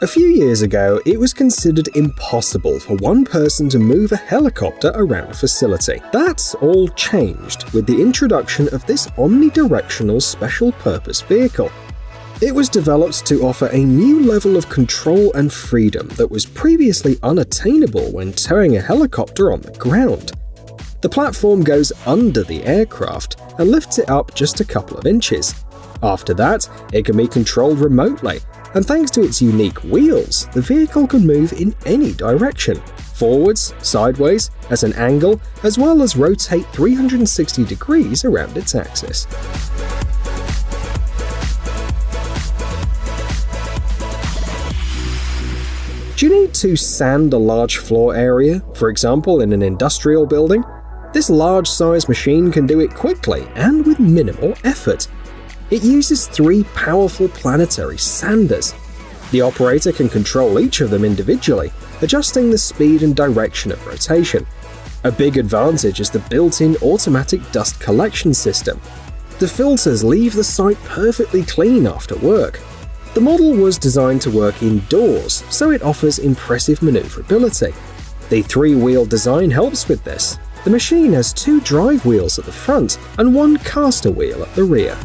A few years ago, it was considered impossible for one person to move a helicopter around a facility. That's all changed with the introduction of this omnidirectional special-purpose vehicle. It was developed to offer a new level of control and freedom that was previously unattainable when towing a helicopter on the ground. The platform goes under the aircraft and lifts it up just a couple of inches. After that, it can be controlled remotely, and thanks to its unique wheels, the vehicle can move in any direction, forwards, sideways, at an angle, as well as rotate 360 degrees around its axis. Do you need to sand a large floor area, for example in an industrial building? This large-size machine can do it quickly and with minimal effort. It uses 3 powerful planetary sanders. The operator can control each of them individually, adjusting the speed and direction of rotation. A big advantage is the built-in automatic dust collection system. The filters leave the site perfectly clean after work. The model was designed to work indoors, so it offers impressive maneuverability. The 3-wheel design helps with this. The machine has 2 drive wheels at the front and 1 caster wheel at the rear.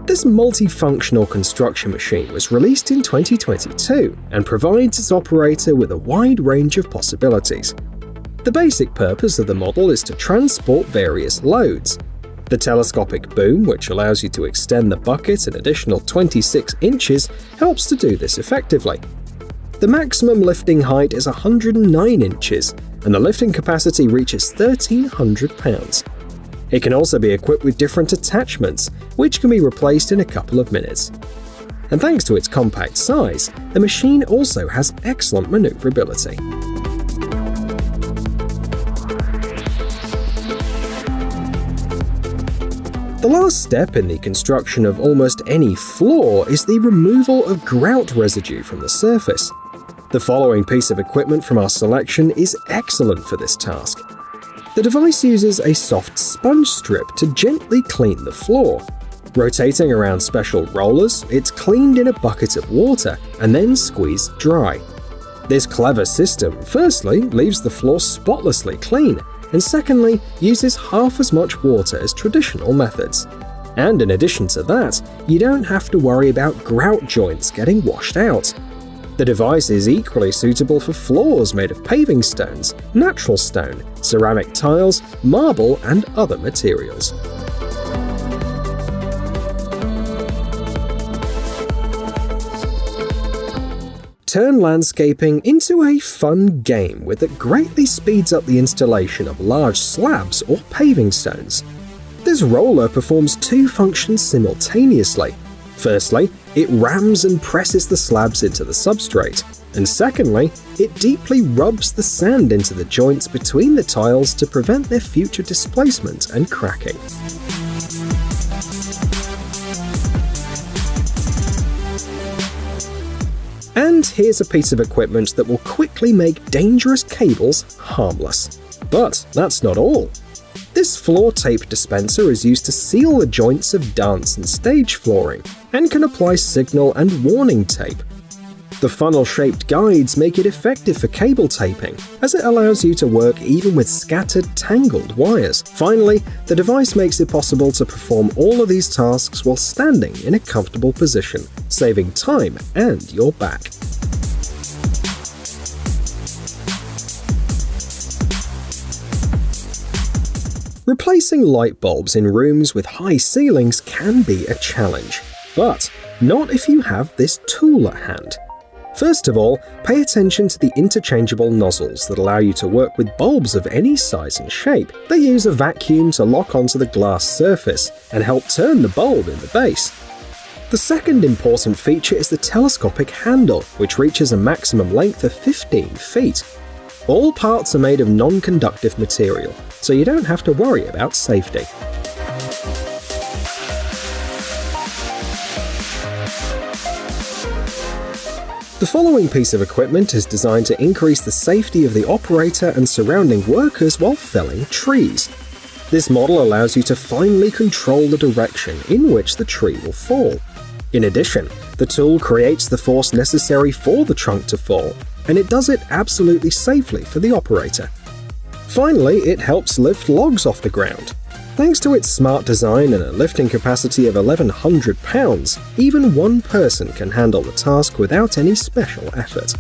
This multifunctional construction machine was released in 2022 and provides its operator with a wide range of possibilities. The basic purpose of the model is to transport various loads. The telescopic boom, which allows you to extend the bucket an additional 26 inches, helps to do this effectively. The maximum lifting height is 109 inches, and the lifting capacity reaches 1,300 pounds. It can also be equipped with different attachments, which can be replaced in a couple of minutes. And thanks to its compact size, the machine also has excellent maneuverability. The last step in the construction of almost any floor is the removal of grout residue from the surface. The following piece of equipment from our selection is excellent for this task. The device uses a soft sponge strip to gently clean the floor. Rotating around special rollers, it's cleaned in a bucket of water and then squeezed dry. This clever system, firstly, leaves the floor spotlessly clean, and secondly, uses half as much water as traditional methods. And in addition to that, you don't have to worry about grout joints getting washed out. The device is equally suitable for floors made of paving stones, natural stone, ceramic tiles, marble, and other materials. Turn landscaping into a fun game that greatly speeds up the installation of large slabs or paving stones. This roller performs 2 functions simultaneously. Firstly, it rams and presses the slabs into the substrate, and secondly, it deeply rubs the sand into the joints between the tiles to prevent their future displacement and cracking. And here's a piece of equipment that will quickly make dangerous cables harmless. But that's not all. This floor tape dispenser is used to seal the joints of dance and stage flooring, and can apply signal and warning tape. The funnel-shaped guides make it effective for cable taping, as it allows you to work even with scattered, tangled wires. Finally, the device makes it possible to perform all of these tasks while standing in a comfortable position, saving time and your back. Replacing light bulbs in rooms with high ceilings can be a challenge, but not if you have this tool at hand. First of all, pay attention to the interchangeable nozzles that allow you to work with bulbs of any size and shape. They use a vacuum to lock onto the glass surface and help turn the bulb in the base. The second important feature is the telescopic handle, which reaches a maximum length of 15 feet. All parts are made of non-conductive material, so you don't have to worry about safety. The following piece of equipment is designed to increase the safety of the operator and surrounding workers while felling trees. This model allows you to finely control the direction in which the tree will fall. In addition, the tool creates the force necessary for the trunk to fall, and it does it absolutely safely for the operator. Finally, it helps lift logs off the ground. Thanks to its smart design and a lifting capacity of 1,100 pounds, even one person can handle the task without any special effort.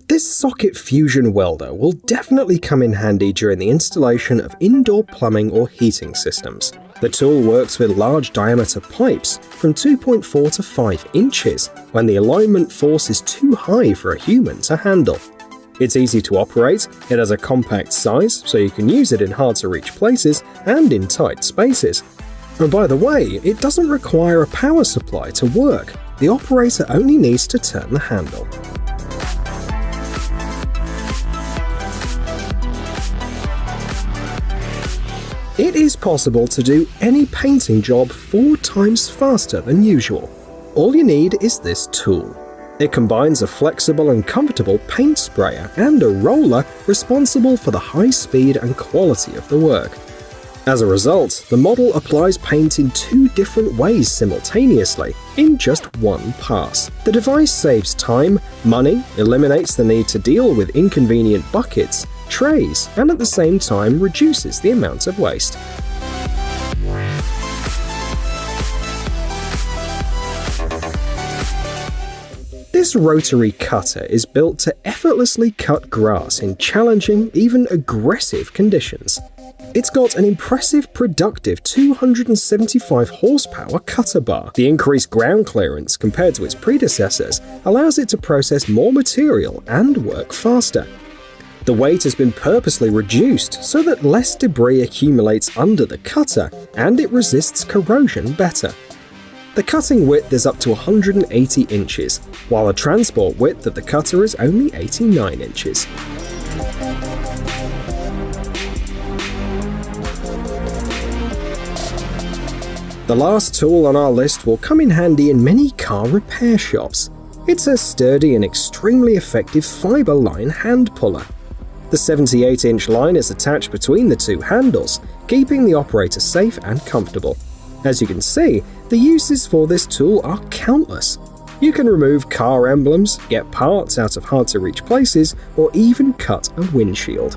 This socket fusion welder will definitely come in handy during the installation of indoor plumbing or heating systems. The tool works with large diameter pipes from 2.4 to 5 inches when the alignment force is too high for a human to handle. It's easy to operate, it has a compact size so you can use it in hard to reach places and in tight spaces. And by the way, it doesn't require a power supply to work, the operator only needs to turn the handle. It is possible to do any painting job 4 times faster than usual. All you need is this tool. It combines a flexible and comfortable paint sprayer and a roller responsible for the high speed and quality of the work. As a result, the model applies paint in 2 different ways simultaneously, in just one pass. The device saves time, money, eliminates the need to deal with inconvenient buckets, trays, and at the same time reduces the amount of waste. This rotary cutter is built to effortlessly cut grass in challenging, even aggressive conditions. It's got an impressive productive 275 horsepower cutter bar. The increased ground clearance compared to its predecessors allows it to process more material and work faster. The weight has been purposely reduced so that less debris accumulates under the cutter and it resists corrosion better. The cutting width is up to 180 inches, while the transport width of the cutter is only 89 inches. The last tool on our list will come in handy in many car repair shops. It's a sturdy and extremely effective fiber line hand puller. The 78-inch line is attached between the 2 handles, keeping the operator safe and comfortable. As you can see, the uses for this tool are countless. You can remove car emblems, get parts out of hard-to-reach places, or even cut a windshield.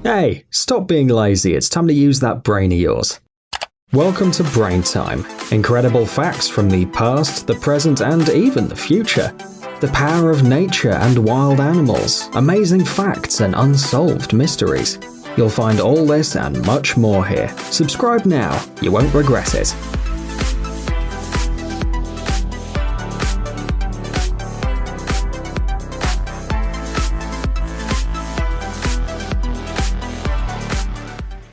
Hey, stop being lazy, it's time to use that brain of yours. Welcome to Brain Time. Incredible facts from the past, the present, and even the future. The power of nature and wild animals, amazing facts and unsolved mysteries. You'll find all this and much more here. Subscribe now, you won't regret it.